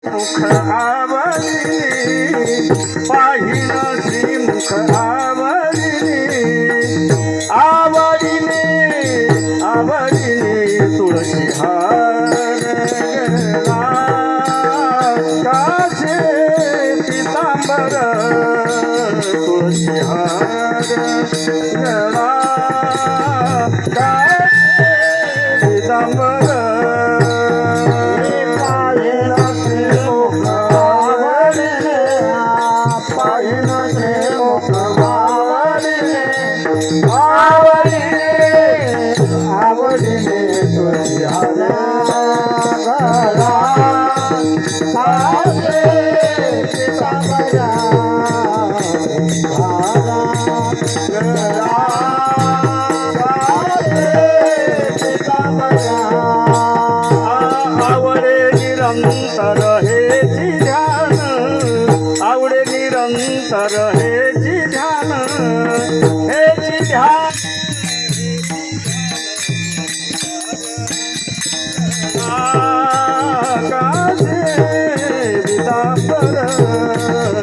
मुख आवरिले पाहिन श्रीमुख आवरिले तुळशी हार काचे पितांबर तुळशी हार पितांबर निरंतर हेची ध्यान आवडे निरंतर हेची ध्यान काजे विदांबर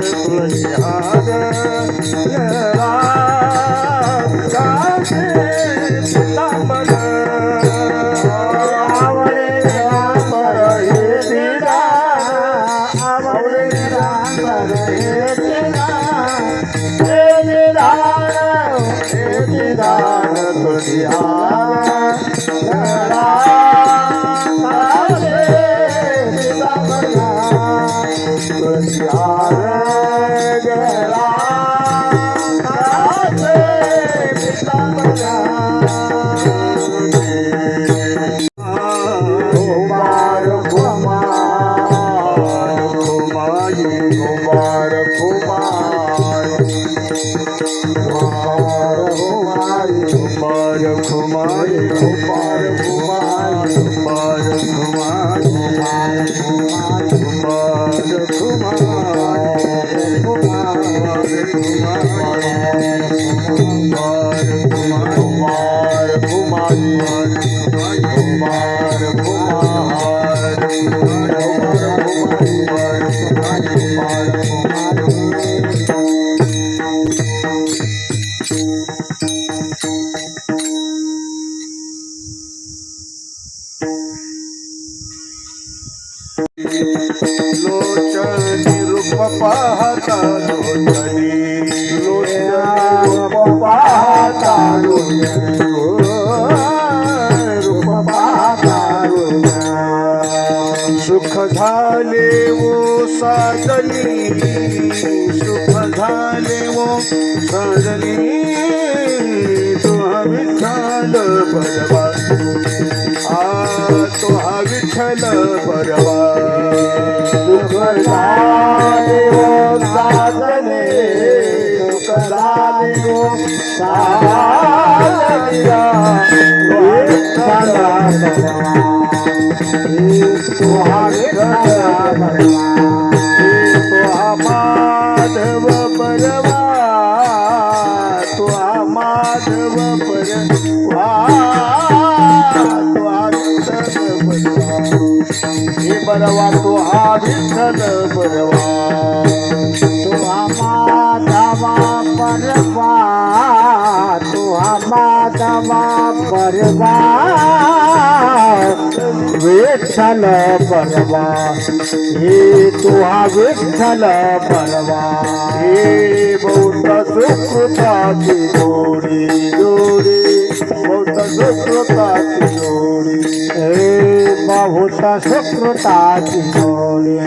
तुळशी हार काजे विदांबर तुळशी लोचनी रूप पाहता लोचनी रूप पाहता रूप पाहता सुख झाले वो साजनी सुख झाले वो साजनी तुहा विठ्ठल बरवा तुहा विठ्ठल बरवा सुख झाले वो साजने सुख झाले वो साजनिया विठ्ठल तुहा विठ्ठल तुहा माधव बरवा तुहा माधव बरवा बरवा तुहा विठ्ठल बरवा तुहा माधवा परवा तुहा माधवा परवा विठ्ठल बरवा हे तुहा विठ्ठल बरवा हे बहुत सुकृताची जोडी जोडी बहुत सुकृताची जोडी हे बहुत सुकृताची जोडी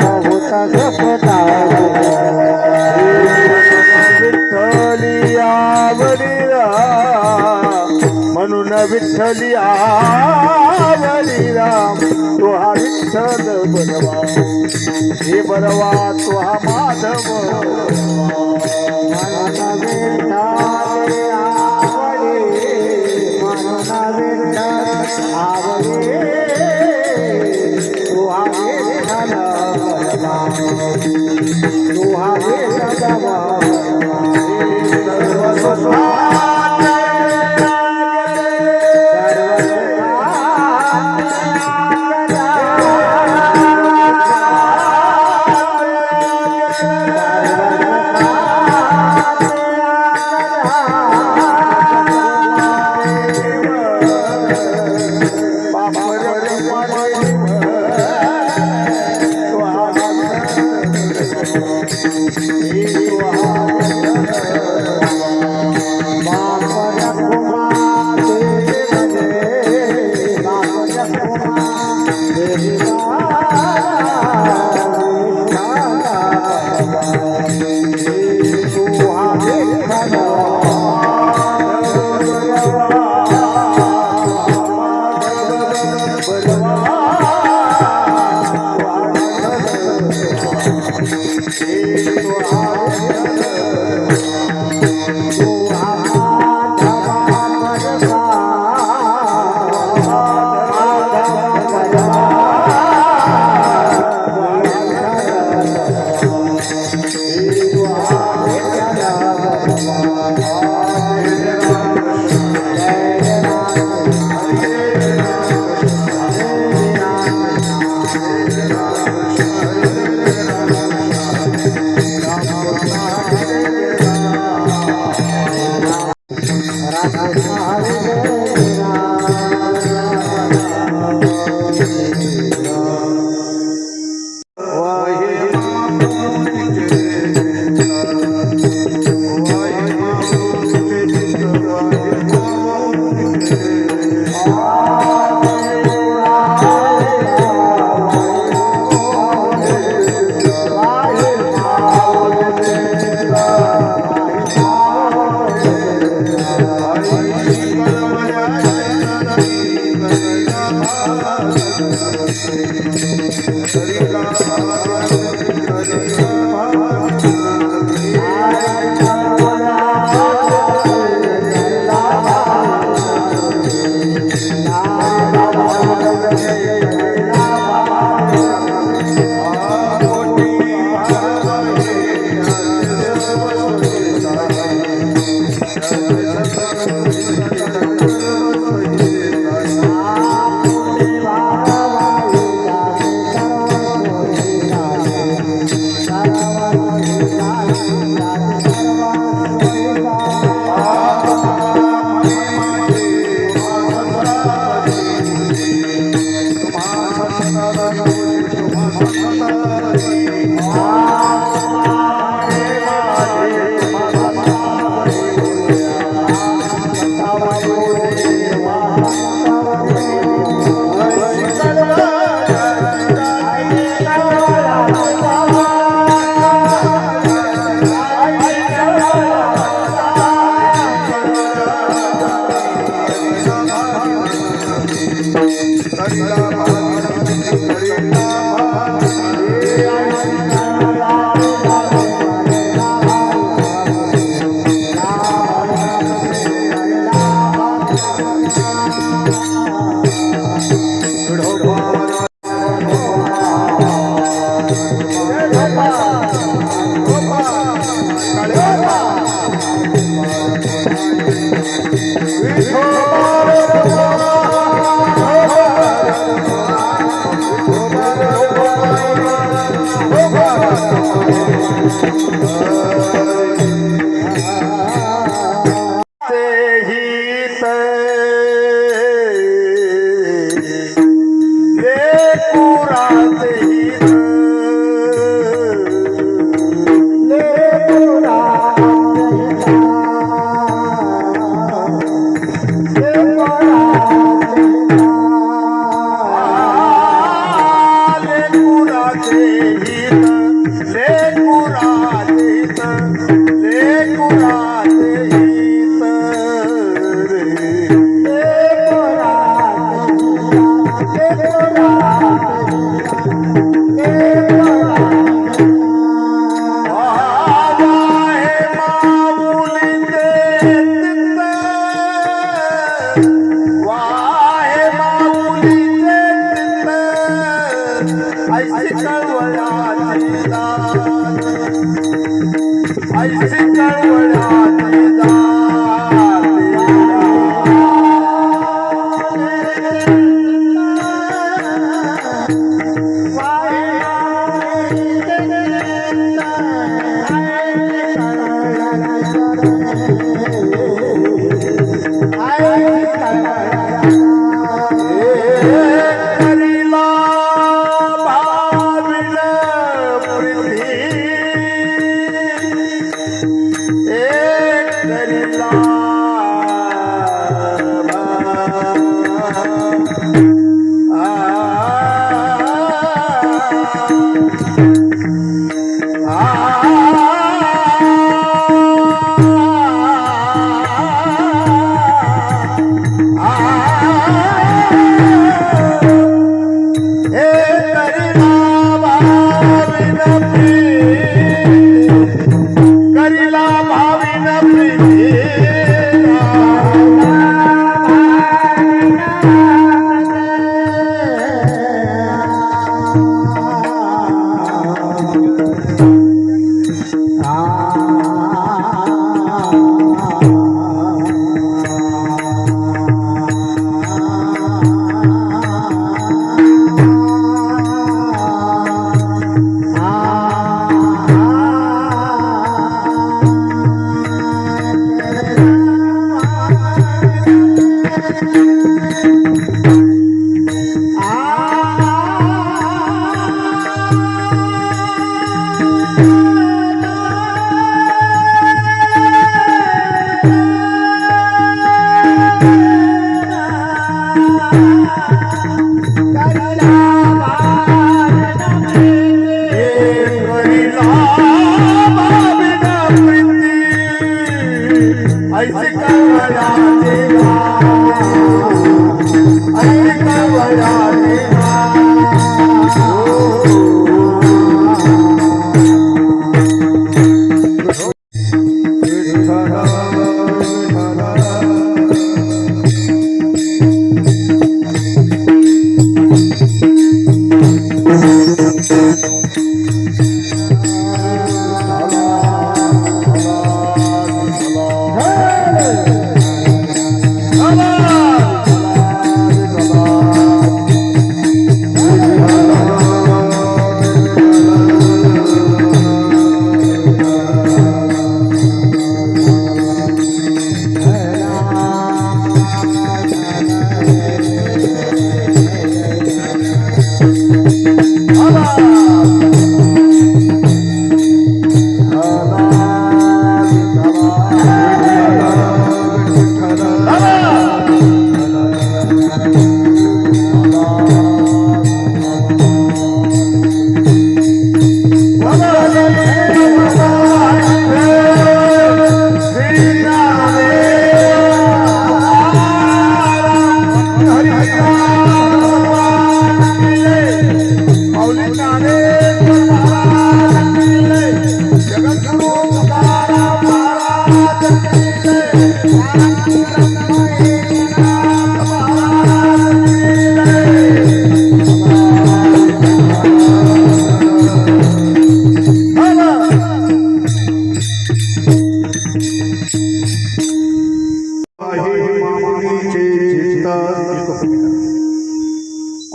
बहुत सुकृताची विठ्ठली आवडीला म्हणून विठ्ठली आवडीला तुहा विठ्ठल बरवा हे बरवा तुहा माधव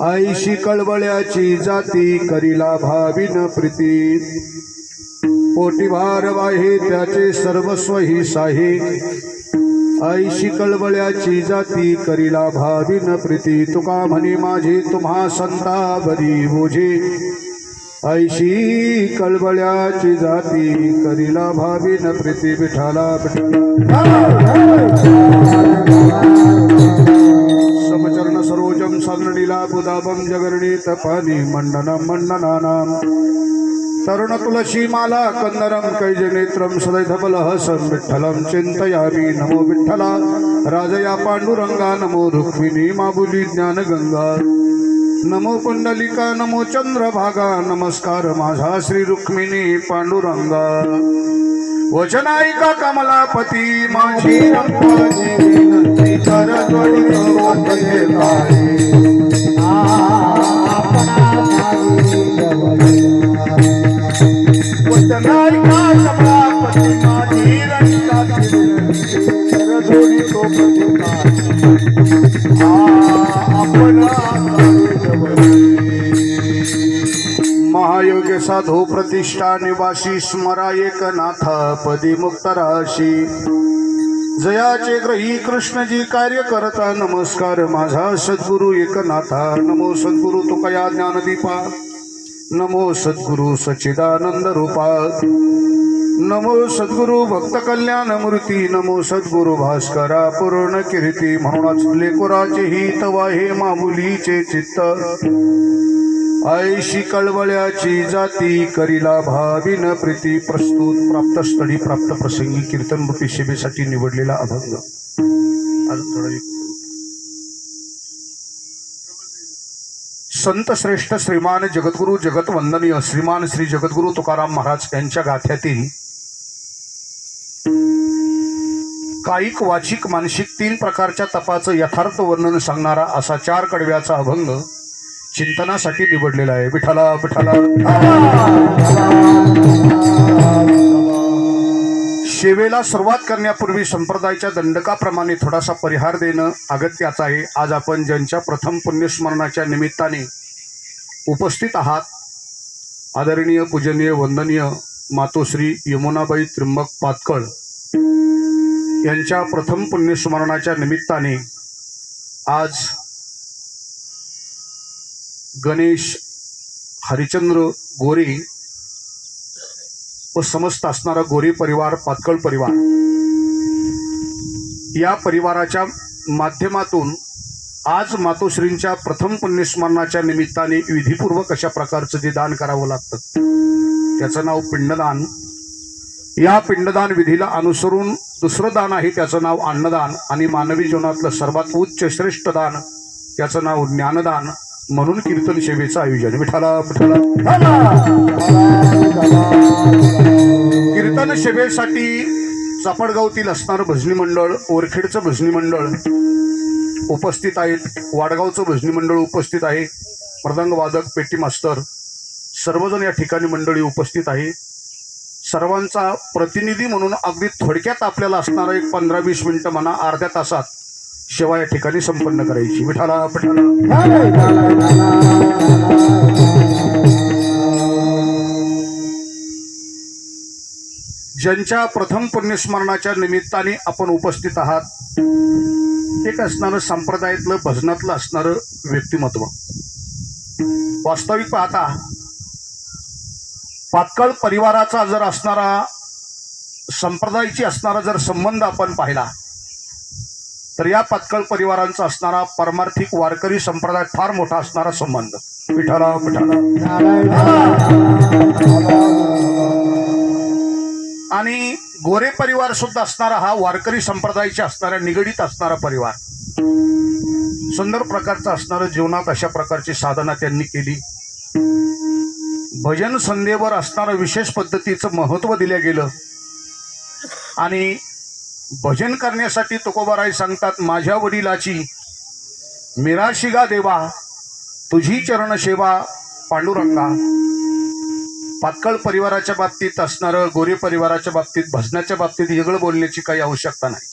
आईशी कळवळ्याची जाती करीला भाविन प्रीती पोटी भार वाहे त्याचे सर्वस्व ही साहे आईशी कळवळ्याची जाती करीला भाविन प्रीती तुका म्हणे माझे तुम्हा संता बरी बोझे आईशी कळवळ्याची जाती करीला भाविन प्रीती विठाला समचरण सरोजम सन्नडीला बुदाबम जगरणीत पाणी मंडनम मंडनानाम तरुण तुलसी माला कंदरम कैजनेत्रम सदैधबलहसं विठ्ठलं चिंतयामि नमो विठ्ठला राजया पांडुरंगा नमो रुक्मिणी माबुली ज्ञानगंगा नमो पुंडलिका नमो चंद्रभागा नमस्कार माझा श्री रुक्मिणी पांडुरंगा वचनायिका कमलापती माझी रंगाची विनंती कर त्वरित वाटे तारे वचनायिका कमलापती माझी रंगाची विनंती कर त्वरित वाटे महायोग्य साधो प्रतिष्ठा निवासी स्मरा एकनाथ पदी मुक्त राशी जयाचे ग्रही कृष्णजी कार्य करता नमस्कार माझा सद्गुरु एकनाथा नमो सद्गुरु तुकया ज्ञानदीपा नमो सद्गुरु सच्चिदानंद रूपा नमो सद्गुरु भक्त कल्याण मूर्ती नमो सद्गुरु भास्करा पूर्ण कीर्ती म्हणूनच लेकुराचे हित वाहे मामुलीचे चित्त आईशी कळवळ्याची जाती करीला भाविन प्रीती प्रस्तुत प्राप्त स्थळी प्राप्त प्रसंगी कीर्तनरूपी सेवेसाठी निवडलेला अभंग अजून थोडा संत श्रेष्ठ श्रीमान जगद्गुरु जगतवंदनीय श्रीमान श्री जगद्गुरु तुकाराम महाराज यांच्या गाथ्यातील कायिक वाचिक मानसिक 3 प्रकारच्या तपाचं यथार्थ वर्णन सांगणारा असा 4 कडव्याचा अभंग चिंतनासाठी निवडलेला आहे. विठ्ठला विठ्ठला सेवेला सुरुवात करण्यापूर्वी संप्रदायाच्या दंडकाप्रमाणे थोडासा परिहार देणं अगत्याचं आहे. आज आपण ज्यांच्या प्रथम पुण्यस्मरणाच्या निमित्ताने उपस्थित आहात आदरणीय पूजनीय वंदनीय मातोश्री यमुनाबाई त्र्यंबक पातकळ यांच्या प्रथम पुण्यस्मरणाच्या निमित्ताने आज गणेश हरिचंद्र गोरे व समस्त असणारा गोरे परिवार पातकळ परिवार या परिवाराच्या माध्यमातून आज मातोश्रींच्या प्रथम पुण्यस्मरणाच्या निमित्ताने विधिपूर्वक अशा प्रकारचं जे दान करावं लागतं त्याचं नाव पिंडदान. या पिंडदान विधीला अनुसरून दुसरं दान आहे, त्याचं नाव अन्नदान. आणि मानवी जीवनातलं सर्वात उच्च श्रेष्ठ दान, त्याचं नाव ज्ञानदान. म्हणून कीर्तन सेवेचं आयोजन. विठाला विठाला. कीर्तन सेवेसाठी चापडगावतील असणारं भजनी मंडळ, ओरखेडचं भजनी मंडळ उपस्थित आहेत, वाडगावचं भजनी मंडळ उपस्थित आहे, मृदंग वादक, पेटी मास्तर सर्वजण या ठिकाणी मंडळी उपस्थित आहे. सर्वांचा प्रतिनिधी म्हणून अगदी थोडक्यात आपल्याला असणारा एक 15-20 मिनिटं म्हणा, अर्ध्या तासात सेवा या ठिकाणी संपन्न करायची. विठाला विठाला. ज्यांच्या प्रथम पुण्यस्मरणाच्या निमित्ताने आपण उपस्थित आहात, एक असणारं संप्रदायातलं भजनातलं असणारं व्यक्तिमत्व. वास्तविक पाहता पातकळ परिवाराचा जर असणारा, संप्रदायाची असणारा जर संबंध आपण पाहिला, तर या पातकळ परिवारांचा असणारा परमार्थिक वारकरी संप्रदाय फार मोठा असणारा संबंध. विठाला विठाला. आणि गोरे परिवार सुद्धा असणारा हा वारकरी संप्रदायाच्या असणाऱ्या निगडीत असणारा परिवार. सुंदर प्रकारचा असणारं जीवनात अशा प्रकारची साधना त्यांनी केली. भजन संध्येवर असणारं विशेष पद्धतीचं महत्त्व दिलं गेलं. आणि भजन करण्यासाठी तुकोबाराय सांगतात, माझ्या वडिलाची मिराशिगा देवा, तुझी चरण सेवा पांडुरंगा. पातकळ परिवाराच्या बाबतीत असणारं, गोरे परिवाराच्या बाबतीत, भजनाच्या बाबतीत वेगळं बोलण्याची काही आवश्यकता नाही.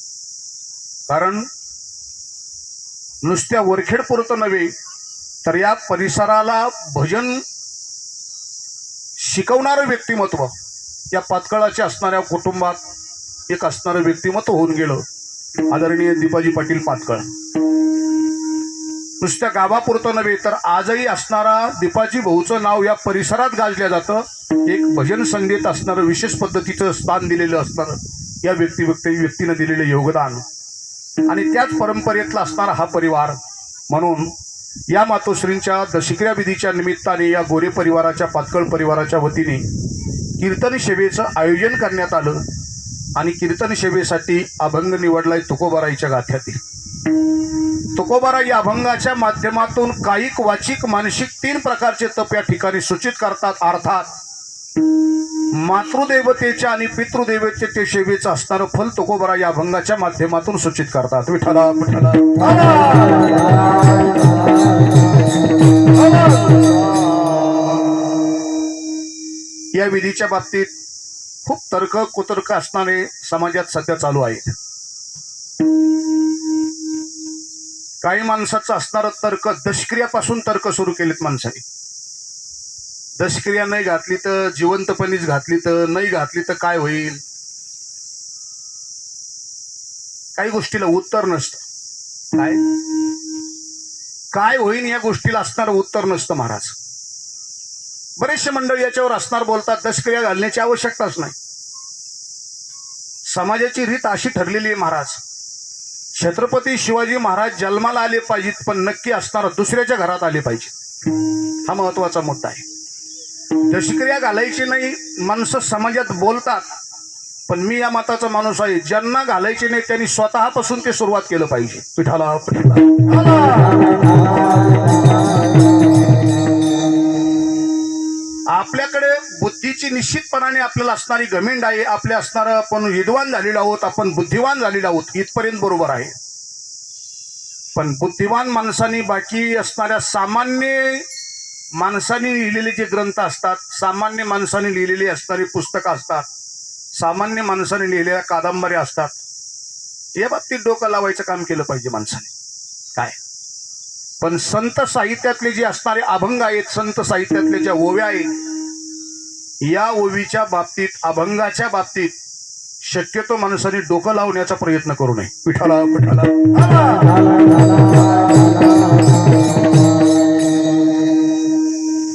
कारण नुसत्या वरखेडपुरतं नव्हे, तर या परिसराला भजन शिकवणारं व्यक्तिमत्व या पातकळाच्या असणाऱ्या कुटुंबात एक असणारं व्यक्तिमत्व होऊन गेलं, आदरणीय दीपाजी पाटील पातकळ. नुसत्या गावापुरतं नव्हे, तर आजही असणारा दीपाजी भाऊचं नाव या परिसरात गाजलं जातं. एक भजन संगीत असणारं, विशेष पद्धतीचं स्थान दिलेलं असणारं या व्यक्तीनं दिलेलं योगदान आणि त्याच परंपरेतला असणारा हा परिवार. म्हणून या मातोश्रींच्या दशक्रिया विधीच्या निमित्ताने या गोरे परिवाराच्या, पातकळ परिवाराच्या वतीने कीर्तन सेवेचं आयोजन करण्यात आलं. आणि कीर्तन सेवेसाठी अभंग निवडलाय तुकोबाराईच्या गाथ्यातील. तुकोबाराई या अभंगाच्या माध्यमातून कायिक, वाचिक, मानसिक 3 प्रकारचे तप या ठिकाणी सूचित करतात. अर्थात मातृदेवतेच्या आणि पितृदेवतेच्या सेवेचं असणारं फल तुकोबाराई या अभंगाच्या माध्यमातून सूचित करतात. विठ्ठला विठ्ठला. या विधीच्या बाबतीत खूप तर्क कुतर्क असणारे समाजात सध्या चालू आहेत. काही माणसाचं असणारं तर्क, दशक्रियापासून तर्क सुरू केलेत माणसाने. दशक्रिया नाही घातली तर, जिवंतपणीच घातली तर, नाही घातली तर काय होईल, काही गोष्टीला उत्तर नसतं. काय होईल या गोष्टीला असणारं उत्तर नसतं महाराज. बरेचसे मंडळी याच्यावर असणार बोलतात, दशक्रिया घालण्याची आवश्यकताच नाही. समाजाची रीत अशी ठरलेली आहे महाराज, छत्रपती शिवाजी महाराज जन्माला आले पाहिजेत, पण नक्की असणार दुसऱ्याच्या घरात आले पाहिजे. हा महत्वाचा मुद्दा आहे. दशक्रिया घालायची नाही माणसं समाजात बोलतात, पण मी या मताचा माणूस आहे, ज्यांना घालायचे नाही त्यांनी स्वतःपासून ते सुरुवात केलं पाहिजे. विठाला आपल्याकडे बुद्धीची निश्चितपणाने आपल्याला असणारी घमेंड आहे. आपल्या असणारं आपण विद्वान झालेलो आहोत, आपण बुद्धिवान झालेलो आहोत, इथपर्यंत बरोबर आहे. पण बुद्धिवान माणसांनी, बाकी असणाऱ्या सामान्य माणसांनी लिहिलेले जे ग्रंथ असतात, सामान्य माणसांनी लिहिलेली असणारी पुस्तकं असतात, सामान्य माणसांनी लिहिलेल्या कादंबऱ्या असतात, या बाबतीत डोकं लावायचं काम केलं पाहिजे माणसाने. काय पण संत साहित्यातले जे असणारे अभंग आहेत, संत साहित्यातले ज्या ओव्या आहेत, या ओवीच्या बाबतीत, अभंगाच्या बाबतीत शक्यतो माणसाने डोकं लावण्याचा प्रयत्न करू नये. विठाला विठाला.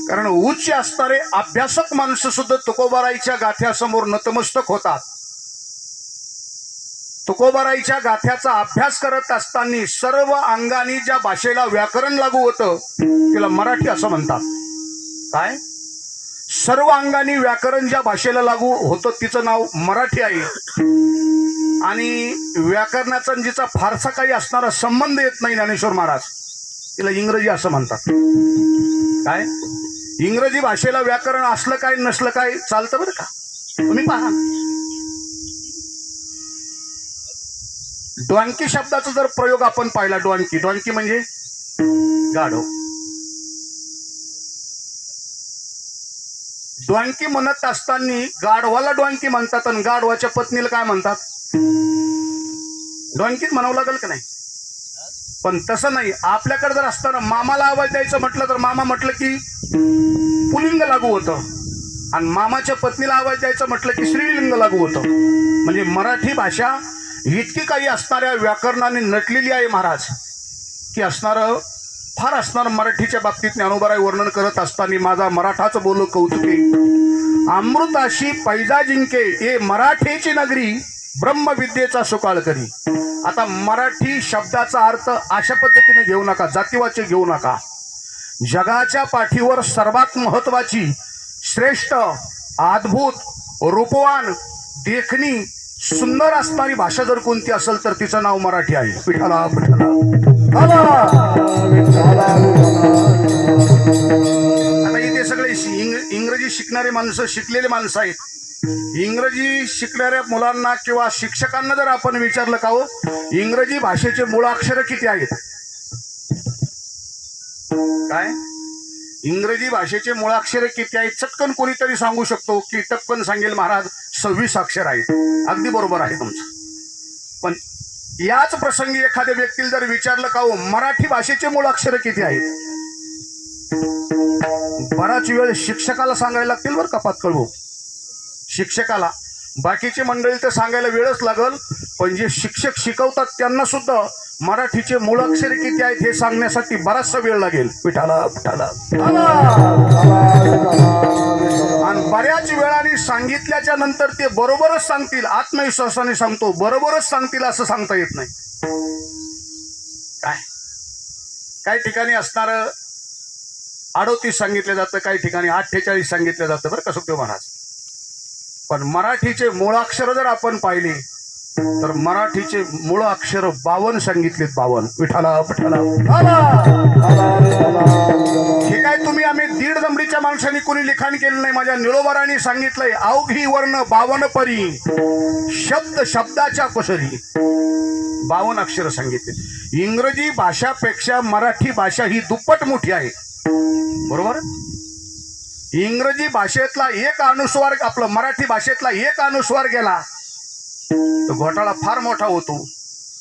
कारण उच्च असणारे अभ्यासक माणसं सुद्धा तुकोबाराईच्या गाथ्यासमोर नतमस्तक होतात. तुकोबाराईच्या गाथ्याचा अभ्यास करत असताना सर्व अंगाने ज्या भाषेला व्याकरण लागू होतं त्याला मराठी असं म्हणतात. काय सर्व अंगाने व्याकरण ज्या भाषेला लागू होतं तिचं नाव मराठी आहे. आणि व्याकरणाचा आणि जिचा फारसा काही असणारा संबंध येत नाही ज्ञानेश्वर महाराज, तिला इंग्रजी असं म्हणतात. काय इंग्रजी भाषेला व्याकरण असलं काय नसलं काय चालतं बरं का. तुम्ही पहा, डॉन्की शब्दाचा जर प्रयोग आपण पाहिला, डॉन्की डॉन्की म्हणजे गाढव. डॉन्की म्हणत असताना गाढवाला डॉन्की म्हणतात आणि गाढवाच्या पत्नीला काय म्हणतात, डॉन्कीच म्हणावं लागेल का नाही. पण तसं नाही. आपल्याकडे जर असताना मामाला आवाज द्यायचं म्हटलं तर मामा म्हटलं की पुलिंग लागू होतं, आणि मामाच्या पत्नीला आवाज द्यायचं म्हटलं की स्त्रीलिंग लागू होतं. म्हणजे मराठी भाषा इतकी काही असणाऱ्या व्याकरणाने नटलेली आहे महाराज, की असणारं फार असणारं मराठीच्या बाबतीत ज्ञानोबाराय वर्णन करत असताना माझा मराठाच बोलो कौतुके, अमृताशी पैजा जिंके ये मराठीची नगरी, ब्रह्मविद्येचा सुकाळ करी. आता मराठी शब्दाचा अर्थ अशा पद्धतीने घेऊ नका, जातीवाचे घेऊ नका. जगाच्या पाठीवर सर्वात महत्वाची, श्रेष्ठ, अद्भुत, रूपवान, देखणी, सुंदर असणारी भाषा जर कोणती असेल तर तिचं नाव मराठी आहे. विठ्ठला विठ्ठला. आता इथे सगळे इंग्रजी शिकणारे माणसं, शिकलेले माणसं आहेत. इंग्रजी शिकणाऱ्या मुलांना किंवा शिक्षकांना जर आपण विचारलं का हो इंग्रजी भाषेचे मूळाक्षर किती आहेत, काय इंग्रजी भाषेचे मूळाक्षर किती आहेत, चटकन कोणीतरी सांगू शकतो की टपकन सांगेल महाराज 26 अक्षर आहेत. अगदी बरोबर आहे तुमचं. पण याच प्रसंगी एखाद्या व्यक्तीला जर विचारलं का हो मराठी भाषेचे मूळाक्षर किती आहेत, बराच वेळ शिक्षकाला सांगायला लागतील बरं का पातळू. शिक्षकाला, बाकीची मंडळी तर सांगायला वेळच लागल, पण जे शिक्षक शिकवतात त्यांना सुद्धा मराठीचे मूळाक्षर किती आहेत हे सांगण्यासाठी बराचसा वेळ लागेल. विठाला विठाला. आणि बऱ्याच वेळाने सांगितल्याच्या नंतर ते बरोबरच सांगतील, आत्मविश्वासाने सांगतो बरोबरच सांगतील असं सांगता येत नाही. काय काही ठिकाणी असणार 38 सांगितलं जातं, काही ठिकाणी 48 सांगितलं जातं बरं का सुखदेव महाराज. पण मराठीचे मूळाक्षर जर आपण पाहिले तर मराठीचे मूळ अक्षर 52 सांगितलेत. 52. विठाला विठाला. हे काय तुम्ही आम्ही 1.5 दमडीच्या माणसांनी कोणी लिखाण केलं नाही. माझ्या निळोबारांनी सांगितलंय, अवघी वर्ण 52 परी, शब्द शब्दाच्या कुसरी. 52 अक्षर सांगितले. इंग्रजी भाषापेक्षा मराठी भाषा ही दुप्पट मोठी आहे. बरोबर. इंग्रजी भाषेतला एक अनुस्वार, आपलं मराठी भाषेतला एक अनुस्वार गेला तर घोटाळा फार मोठा होतो.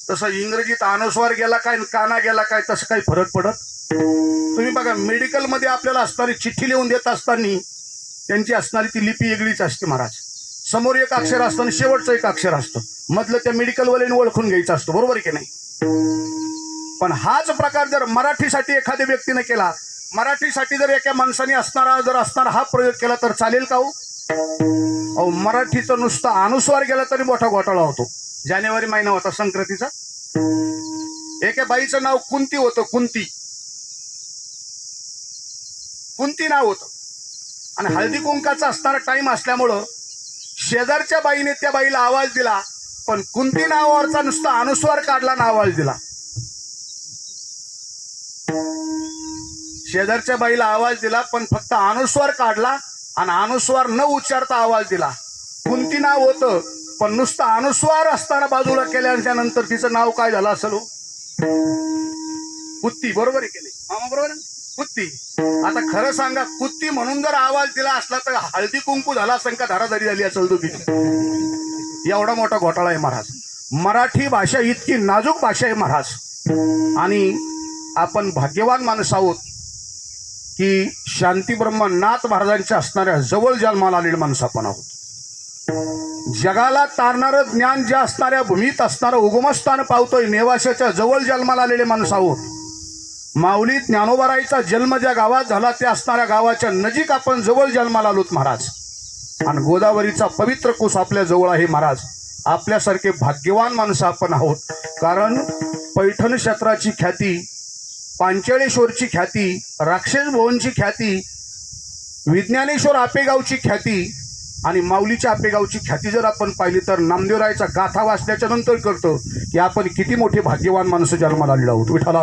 तसं इंग्रजीत अनुस्वार गेला काय, काना गेला काय, तसं काही फरक पडत. तुम्ही बघा मेडिकलमध्ये आपल्याला असणारी चिठ्ठी लिहून देत असताना त्यांची असणारी ती लिपी वेगळीच असते महाराज. समोर एक अक्षर असतं आणि शेवटचं एक अक्षर असतं, मधलं त्या मेडिकलवाल्याने ओळखून घ्यायचं असतं. बरोबर की नाही. पण हाच प्रकार जर मराठीसाठी एखाद्या व्यक्तीने केला, मराठीसाठी जर एका माणसाने असणारा हा प्रयोग केला तर चालेल का हो? अहो मराठीचं नुसतं अनुस्वार गेला तरी मोठा घोटाळा होतो. जानेवारी महिना होता संक्रांतीचा, एका बाईचं नाव कुंती होतं. कुंती नाव होतं आणि हळदी कुंकाचा असणारा टाइम असल्यामुळं शेजारच्या बाईने त्या बाईला आवाज दिला, पण कुंती नावावरचा नुसता अनुस्वार काढला ना आवाज दिला. शेजारच्या बाईला आवाज दिला पण फक्त अनुस्वार काढला आणि अनुस्वार न उच्चारता आवाज दिला. कुंती नाव होतं पण नुसता अनुस्वार असताना बाजूला केल्याच्या नंतर तिचं नाव काय झालं असेल हो? कुत्ती. बरोबर आहे की नाही मामा? बरोबर आहे. कुत्ती. आता खरं सांगा, कुत्ती म्हणून जर आवाज दिला असला तर हळदी कुंकू झाला असेल का धाराधारी झाली असेल दोघी? एवढा मोठा घोटाळा आहे महाराज. मराठी भाषा इतकी नाजूक भाषा आहे महाराज. आणि आपण भाग्यवान माणूस आहोत की शांतीब्रह्म नाथ महाराजांच्या असणाऱ्या जवळ जन्माला आलेले माणसं आपण आहोत. जगाला तारणारं ज्ञान ज्या असणाऱ्या भूमीत असणारं उगमस्थान पावतोय, नेवाशाच्या जवळ जन्माला आलेले माणसं आहोत. माऊली ज्ञानोबाराईचा जन्म ज्या गावात झाला त्या असणाऱ्या गावाच्या नजीक आपण जवळ जन्माला आलोत महाराज. आणि गोदावरीचा पवित्र कुस आपल्या जवळ आहे महाराज. आपल्यासारखे भाग्यवान माणसं आपण आहोत. कारण पैठण क्षेत्राची ख्याती, पांचाळेश्वरची ख्याती, राक्षस भवनची ख्याती, विज्ञानेश्वर आपेगावची ख्याती आणि माऊलीच्या आपेगावची ख्याती जर आपण पाहिली तर नामदेवरायचा गाथा वाचल्याच्या नंतर करतो की आपण किती मोठे भाग्यवान माणसं जन्माला आलेलो आहोत. विठाला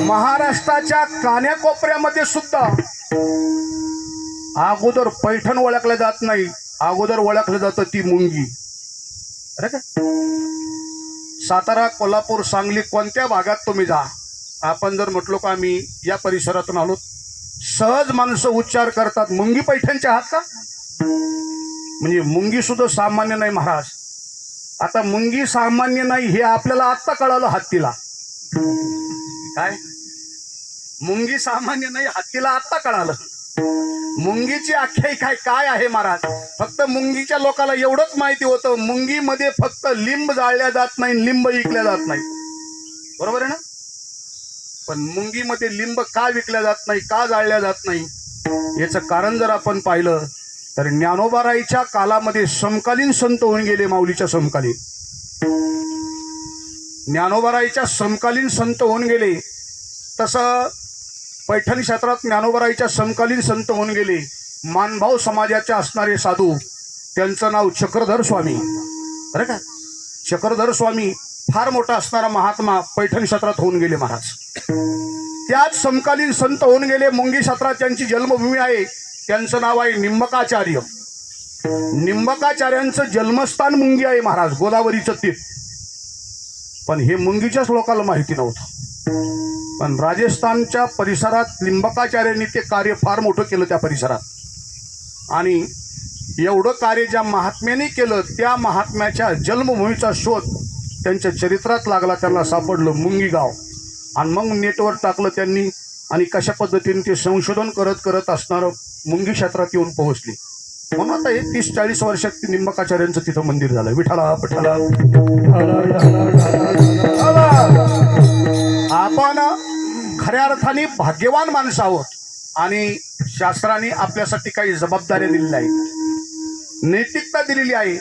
महाराष्ट्राच्या कान्याकोपऱ्यामध्ये सुद्धा अगोदर पैठण ओळखलं जात नाही, अगोदर ओळखलं जातं ती मुंगी. अरे का सातारा, कोल्हापूर, सांगली कोणत्या भागात तुम्ही जा, आपण जर म्हटलो का आम्ही या परिसरातून आलो, सहज माणसं उच्चार करतात मुंगी पैठणच्या आहात का. म्हणजे मुंगी सुद्धा सामान्य नाही महाराज. आता मुंगी सामान्य नाही हे आपल्याला आत्ता कळालं हत्तीला. काय मुंगी सामान्य नाही हत्तीला आत्ता कळालं. मुंगीची आख्यायिका काय आहे महाराज. फक्त मुंगीच्या लोकांना एवढंच माहिती होतं मुंगीमध्ये फक्त लिंब जाळल्या जात नाही, लिंब विकल्या जात नाही. बरोबर आहे ना. पण मुंगीमध्ये लिंब का विकल्या जात नाही, का जाळल्या जात नाही, याचं कारण जर आपण पाहिलं तर ज्ञानोबाराईच्या कालामध्ये समकालीन संत होऊन गेले. माऊलीच्या समकालीन ज्ञानोबाराईच्या समकालीन संत होऊन गेले. तसं पैठण क्षेत्रात ज्ञानोबाराईच्या समकालीन संत होऊन गेले. मानभाव समाजाचे असणारे साधू, त्यांचं नाव चक्रधर स्वामी. बरं का, चक्रधर स्वामी फार मोठा असणारा महात्मा पैठण क्षेत्रात होऊन गेले महाराज. त्याच समकालीन संत होऊन गेले. मुंगी क्षेत्रात त्यांची जन्मभूमी आहे. त्यांचं नाव आहे निंबकाचार्य. निंबकाचार्यांचं जन्मस्थान मुंगी आहे महाराज, गोदावरीचं तीर्थ. पण हे मुंगीच्याच लोकांना माहिती नव्हतं. पण राजस्थानच्या परिसरात लिंबकाचार्यांनी ते कार्य फार मोठं केलं त्या परिसरात. आणि एवढं कार्य ज्या महात्म्याने केलं त्या महात्म्याच्या जन्मभूमीचा शोध त्यांच्या चरित्रात लागला. त्यांना सापडलं मुंगी गाव. आणि मग नेटवर टाकलं त्यांनी. आणि कशा पद्धतीने ते संशोधन करत करत असणारं मुंगी क्षेत्रात येऊन पोहोचले. म्हणून आता हे 30-40 वर्षात ती निंबकाचार्यांचं तिथं मंदिर झालं. विठाला पठाला. आपण खऱ्या अर्थाने भाग्यवान माणसं आहोत. आणि शास्त्राने आपल्यासाठी काही जबाबदाऱ्या दिलेल्या आहेत, नैतिकता दिलेली आहे,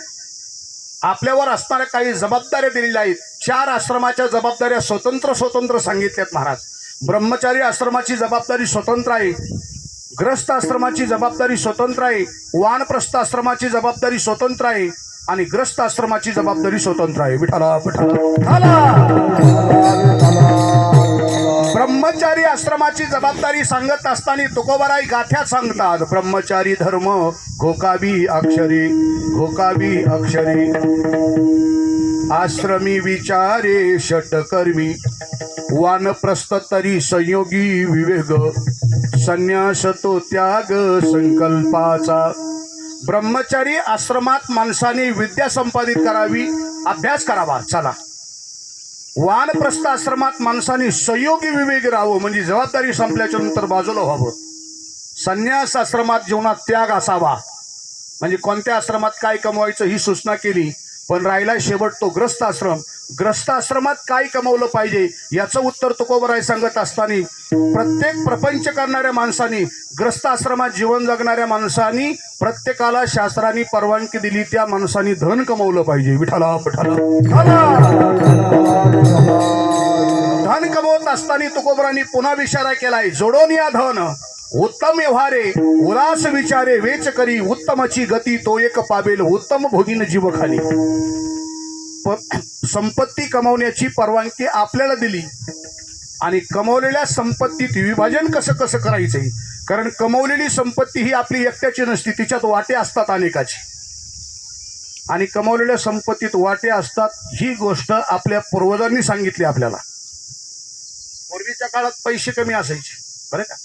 आपल्यावर असणाऱ्या काही जबाबदाऱ्या दिलेल्या आहेत. 4 आश्रमाच्या जबाबदाऱ्या स्वतंत्र सांगितल्यात महाराज. ब्रह्मचारी आश्रमाची जबाबदारी स्वतंत्र आहे, ग्रस्त आश्रमाची जबाबदारी स्वतंत्र आहे, वानप्रस्थ आश्रमाची जबाबदारी स्वतंत्र आहे आणि ग्रस्त आश्रमाची जबाबदारी स्वतंत्र आहे. विठाला ब्रह्मचारी आश्रमाची जबाबदारी सांगत असताना तुकोबाराई गाथ्यात सांगतात, ब्रह्मचारी धर्म घोकावी अक्षरी, घोकावी अक्षरी, आश्रमी विचारे षटकर्मी, वानप्रस्थ तरी संयोगी विवेक, संन्यास तो त्याग संकल्पाचा. ब्रह्मचारी आश्रमात माणसाने विद्या संपादित करावी, अभ्यास करावा. चला, वानप्रस्थ आश्रमात माणसाने संयोगी विवेक राहावं, म्हणजे जबाबदारी संपल्याच्या नंतर बाजूला व्हावं. संन्यास आश्रमात जीवनात त्याग असावा, म्हणजे कोणत्या आश्रमात काय कमवायचं ही सूचना केली. पण राहिला शेवट तो ग्रस्त आश्रम. ग्रस्त आश्रमात काय कमवलं पाहिजे याचं उत्तर तुकोबाराय सांगत असताना, प्रत्येक प्रपंच करणाऱ्या माणसानी, ग्रस्त आश्रमात जीवन जगणाऱ्या माणसानी, प्रत्येकाला शास्त्राने परवानगी दिली त्या माणसानी धन कमवलं पाहिजे. विठाला पठाला. धन कमवत असताना तुकोबारांनी पुन्हा इशारा केलाय, जोडून या धन उत्तम व्यवहारे, उरास विचारे वेच करी, उत्तमची गती तो एक पावेल, उत्तम भोगीन जीव खाली. संपत्ती कमवण्याची परवानगी आपल्याला दिली आणि कमवलेल्या संपत्तीत विभाजन कसं कसं करायचंय. कारण कमवलेली संपत्ती ही आपली एकट्याची नसती, तिच्यात वाटे असतात अनेकाची. आणि कमवलेल्या संपत्तीत वाटे असतात ही गोष्ट आपल्या पूर्वजांनी सांगितली आपल्याला. पूर्वीच्या काळात पैसे कमी असायचे, बरं का.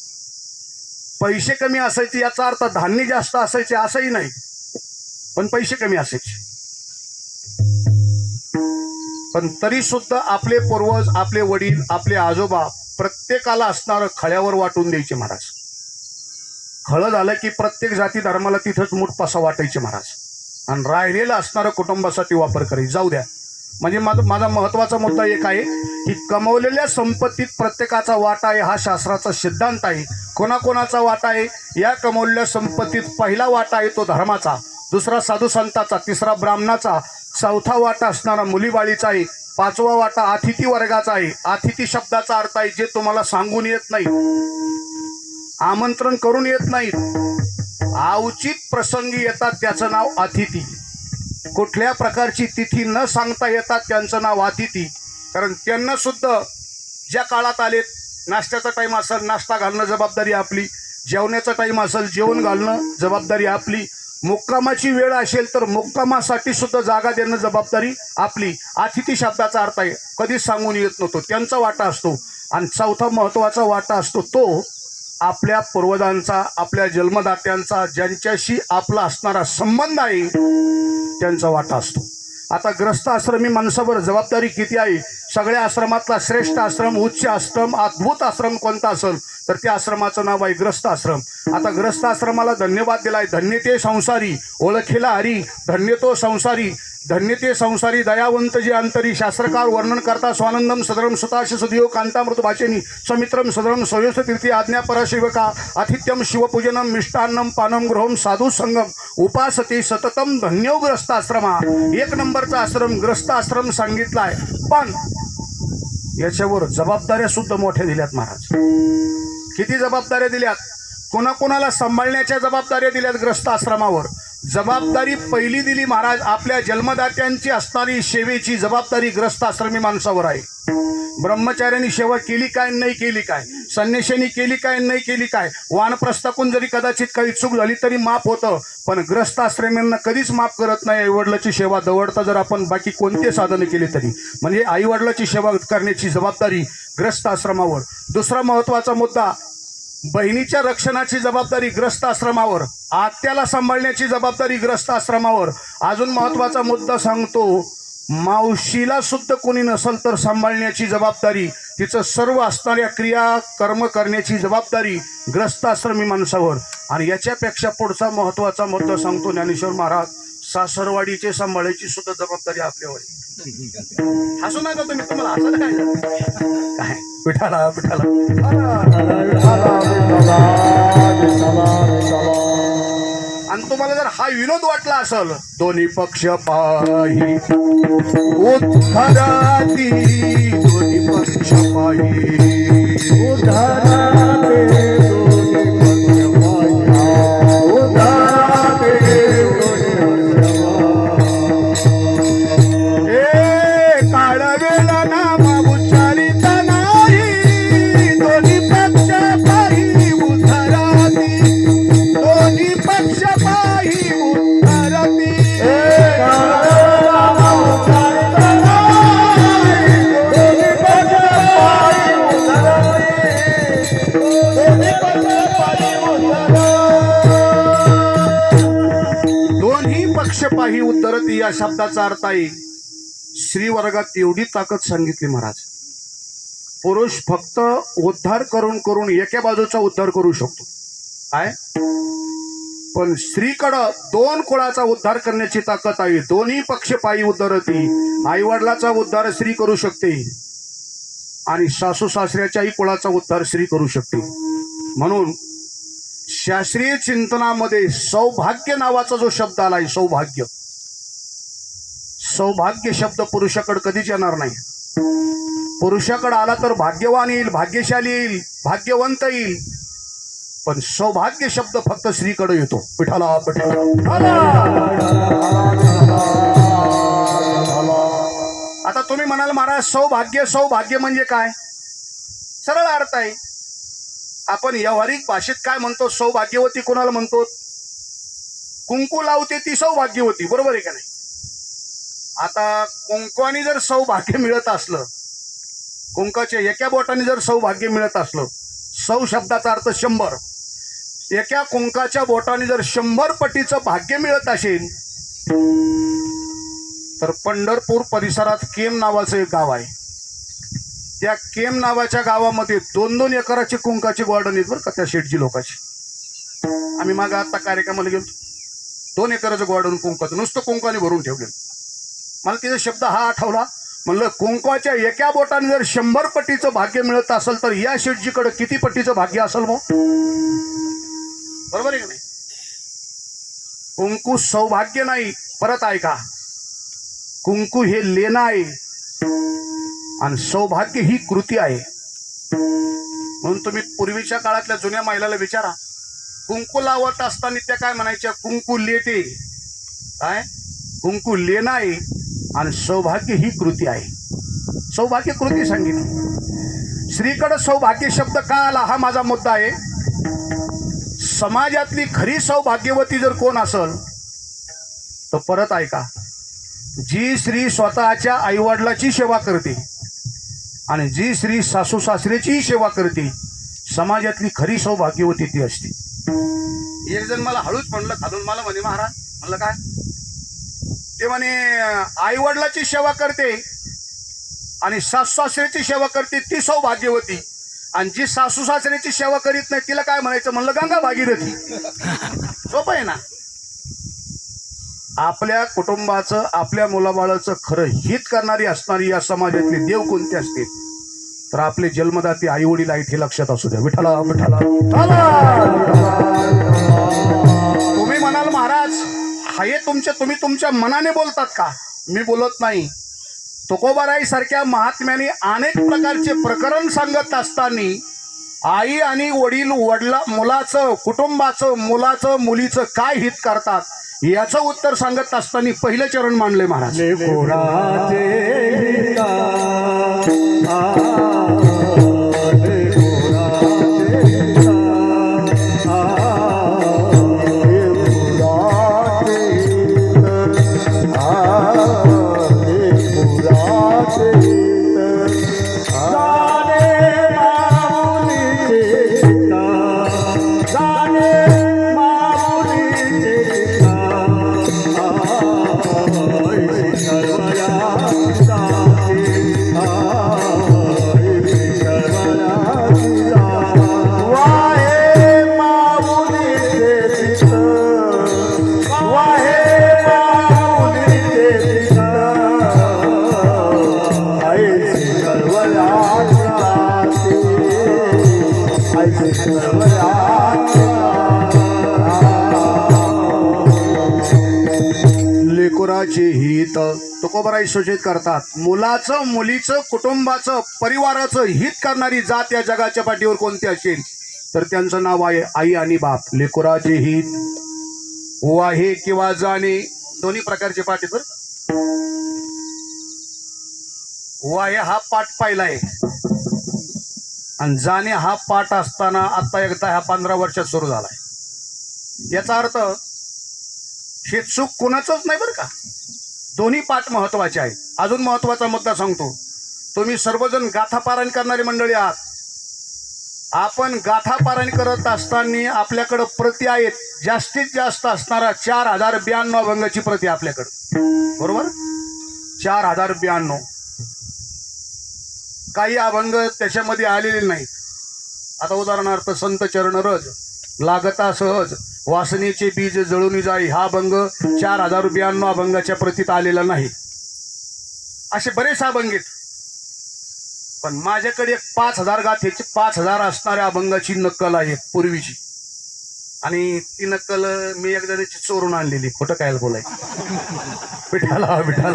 पैसे कमी असायचे याचा अर्थ धान्य जास्त असायचे असंही नाही, पण पैसे कमी असायचे. पण तरी सुद्धा आपले पूर्वज, आपले वडील, आपले आजोबा प्रत्येकाला असणारं खळ्यावर वाटून द्यायचे महाराज. खळं झालं की प्रत्येक जाती धर्माला तिथंच मूठ पासा वाटायचे महाराज. आणि राहिलेलं असणारं कुटुंबासाठी वापर करायचे. जाऊ द्या, म्हणजे माझा महत्वाचा मुद्दा एक आहे की कमवलेल्या संपत्तीत प्रत्येकाचा वाटा आहे हा शास्त्राचा सिद्धांत आहे. कोणाकोणाचा वाटा आहे या कमवलेल्या संपत्तीत? पहिला वाटा आहे तो धर्माचा, दुसरा साधू संताचा, तिसरा ब्राह्मणाचा, चौथा वाटा असणारा मुलीबाळीचा आहे, पाचवा वाटा अतिथी वर्गाचा आहे. अतिथी शब्दाचा अर्थ आहे जे तुम्हाला सांगून येत नाही, आमंत्रण करून येत नाहीत, अवचित प्रसंगी येतात त्याचं नाव अतिथी. कुठल्या प्रकारची तिथी न सांगता येतात त्यांचं नाव अतिथी. कारण त्यांना सुद्धा ज्या काळात आलेत, नाश्त्याचा टाईम असेल नाश्ता घालणं जबाबदारी आपली, जेवण्याचा टाईम असेल जेवण घालणं जबाबदारी आपली, मुक्कामाची वेळ असेल तर मुक्कामासाठी सुद्धा जागा देणं जबाबदारी आपली. अतिथी शब्दाचा अर्थ आहे कधीच सांगून येत नव्हतो, त्यांचा वाटा असतो. आणि चौथा महत्त्वाचा वाटा असतो तो आपल्या पूर्वजांचा, आपल्या जन्मदात्यांचा, ज्यांच्याशी आपला असणारा संबंध आहे त्यांचा वाटा असतो. आता ग्रस्त आश्रमी माणसावर जबाबदारी किती आहे? सगळ्या आश्रमातला श्रेष्ठ आश्रम, उच्च आश्रम, अद्भुत आश्रम कोणता असेल तर त्या आश्रमाचं नाव आहे ग्रस्त आश्रम. आता ग्रस्त आश्रमाला धन्यवाद दिलाय. धन्य ते संसारी ओळखीला हरी, धन्य तो संसारी, धन्य ते संसारी दयावंत जे अंतरी. शास्त्रकार वर्णन करता स्वानंदम सदरम सुताश सुदियो कांतामृत भाषेनी समित्रम सदरम सयोस तीर्थी आज्ञा परशिवका आतिथ्यम शिवपूजनम मिष्टान्नम पानम गृहम साधू संगम उपासते सततम धन्यो ग्रस्त आश्रमा. एक नंबरचा आश्रम ग्रस्त आश्रम सांगितलाय. पण याच्यावर जबाबदाऱ्या सुद्धा मोठ्या दिल्यात महाराज. किती जबाबदाऱ्या दिल्यात? कोणाकोणाला सांभाळण्याच्या जबाबदाऱ्या दिल्यात ग्रस्त आश्रमावर. जबाबदारी पहिली दिली महाराज, आपल्या जन्मदात्यांची असणारी सेवेची जबाबदारी ग्रस्त आश्रमी माणसावर आहे. ब्रह्मचार्यांनी सेवा केली काय नाही केली काय, संन्याशांनी केली काय नाही केली काय, वानप्रस्थाकून जरी कदाचित काही चूक झाली तरी माफ होतं. पण ग्रस्त आश्रमींना कधीच माफ करत नाही. आईवडिलाची सेवा दवडता जर आपण बाकी कोणते साधनं केले तरी. म्हणजे आईवडिलाची सेवा करण्याची जबाबदारी ग्रस्त आश्रमावर. दुसरा महत्त्वाचा मुद्दा, बहिणीच्या रक्षणाची जबाबदारी ग्रस्त आश्रमावर, आत्याला सांभाळण्याची जबाबदारी ग्रस्त आश्रमावर. अजून महत्त्वाचा मुद्दा सांगतो, मावशीला सुद्धा कोणी नसेल तर सांभाळण्याची जबाबदारी, तिचं सर्व असणाऱ्या क्रिया कर्म करण्याची जबाबदारी ग्रस्त आश्रमी माणसावर. आणि याच्यापेक्षा पुढचा महत्त्वाचा मुद्दा सांगतो ज्ञानेश्वर महाराज, सासरवाडीचे सांभाळायची सुद्धा जबाबदारी आपल्यावर आहे. हसू नका तुम्ही, तुम्हाला हसत काय पिठाला पिठाला. आणि तुम्हाला जर हा विनोद वाटला असेल, दोन्ही पक्ष पाही उद्धराती, दोन्ही पक्ष पाही उद्धराते, पाही उद्धरती या शब्दाचा अर्थ आहे श्री वर्गात एवढी ताकद सांगितली महाराज. पुरुष फक्त उद्धार करून करून एका बाजूचा उद्धार करू शकतो काय, पण स्त्रीकडं दोन कुळाचा उद्धार करण्याची ताकद आहे. दोन्ही पक्ष पायी उद्धरती. आई वडिलाचा उद्धार स्त्री करू शकते आणि सासू सासऱ्याच्याही कुळाचा उद्धार स्त्री करू शकते. म्हणून शास्त्रीय चिंतनामध्ये सौभाग्य नावाचा जो शब्द आलाय, सौभाग्य, सौभाग्य शब्द पुरुषाकडे कधीच येणार नाही. पुरुषाकडे आला तर भाग्यवान येईल, भाग्यशाली येईल, भाग्यवंत येईल. पण सौभाग्य शब्द फक्त स्त्रीकडे येतो. पिठाला पिठाला. आता तुम्ही म्हणाल महाराज सौभाग्य, सौभाग्य म्हणजे काय? सरळ अर्थ आहे. आपण व्यावहारिक भाषेत काय म्हणतो? सौभाग्यवती कोणाला म्हणतो? कुंकू लावते ती सौभाग्यवती, बरोबर आहे का नाही? आता कुंकवानी जर सौभाग्य मिळत असलं, कुंकाच्या एका बोटाने जर सौभाग्य मिळत असलं, सौ शब्दाचा अर्थ 100, एका कुंकाच्या बोटाने जर 100 पटीचं भाग्य मिळत असेल तर पंढरपूर परिसरात केम नावाचं एक गाव आहे. त्या केम नावाच्या गावामध्ये 2-2 एकराचे कुंकाचे गार्डन आहेत बरं का त्या शेठजी लोकांची. आम्ही मागे आता कार्यक्रमाला गेलो, 2 एकराचं गार्डन कुंकाचं नुसतं कुंकाने भरून ठेवले. मला तिचा शब्द हा आठवला. म्हणलं कुंकवाच्या एका बोटाने जर 100 पटीचं भाग्य मिळत असेल तर या शेठजीकडे किती पटीचं भाग्य असेल मग? बरोबर आहे का नाही? कुंकू सौभाग्य नाही, परत ऐका, कुंकू हे लेणं आहे. आणि सौभाग्य ही कृती आहे. म्हणून तुम्ही पूर्वीच्या काळातल्या जुन्या महिलाला विचारा, कुंकू लावत असताना त्या काय म्हणायच्या? कुंकू लेते. काय? कुंकू लेणं आहे आणि सौभाग्य ही कृती आहे. सौभाग्य कृती सांगितली. स्त्रीकडे सौभाग्य शब्द का आला हा माझा मुद्दा आहे. समाजातली खरी सौभाग्यवती जर कोण असेल तर परत ऐका, जी स्त्री स्वतःच्या आईवडिलाची सेवा करते आणि जी स्त्री सासू सासऱ्याचीही सेवा करते, समाजातली खरी सौभाग्यवती ती असते. एक जण मला हळूच म्हणलं खालून, मला म्हणे महाराज, म्हणलं काय? ते म्हणे आईवडिलाची सेवा करते आणि सासू सासऱ्याची सेवा करते ती सौभाग्यवती, आणि जी सासू सासऱ्याची सेवा करीत नाही तिला काय म्हणायचं? म्हणलं गंगा भागीरथी. सोपं आहे ना. आपल्या कुटुंबाचं, आपल्या मुलाबाळाचं खरं हित करणारी असणारी या समाजातले देव कोणते असते तर आपले जन्मदाते आई वडील आहेत, हे लक्षात असू द्या. विठ्ठला विठ्ठला तुम्ही म्हणाल महाराज हे तुम्ही तुमच्या मनाने बोलतात का? मी बोलत नाही. तुकोबाराई सारख्या महात्म्याने अनेक प्रकारचे प्रकरण सांगत असताना आई आणि वडील मुलाचं, कुटुंबाचं, मुलाचं, मुलीचं काय हित करतात याचं उत्तर सांगत असताना पहिलं चरण मांडले महाराज. लेकराचे हित तुकोबाराई सूचित करतात. मुलाचं, मुलीचं, कुटुंबाचं, परिवाराचं हित करणारी जात या जगाच्या पाठीवर कोणती असेल तर त्यांचं नाव आहे आई आणि बाप. लेकराचे हित वाहे किंवा जाणे दोन्ही प्रकारचे पाठ आहेत. वाहे हा पाठ पाहिलाय आणि जाणे हा पाठ असताना आता एकदा ह्या 15 वर्षात सुरू झालाय. याचा अर्थ हे चूक कुणाचंच नाही बरं का. दोन्ही पाठ महत्वाचे आहेत. अजून महत्वाचा मुद्दा सांगतो. तुम्ही सर्वजण गाथा पारायण करणारी मंडळी आहात. आपण गाथा पारायण करत असताना आपल्याकडं प्रती आहेत. जास्तीत जास्त असणारा 4092 अभंगाची प्रती आपल्याकडं, बरोबर? 4092. काही अभंग त्याच्यामध्ये आलेले नाहीत. आता उदाहरणार्थ संत चरण रज, लागता सहज, वासनेचे बीज जळून जाई हा अभंग 4092 अभंगाच्या प्रतीत आलेला नाही. असे बरेच अभंग आहेत. पण माझ्याकडे एक 5000 गाथेची 5000 असणाऱ्या अभंगाची नक्कल आहे पूर्वीची, आणि ती नक्कल मी एकदा त्याची चोरून आणलेली. खोटं काय बोलायचं. विठाला विठाला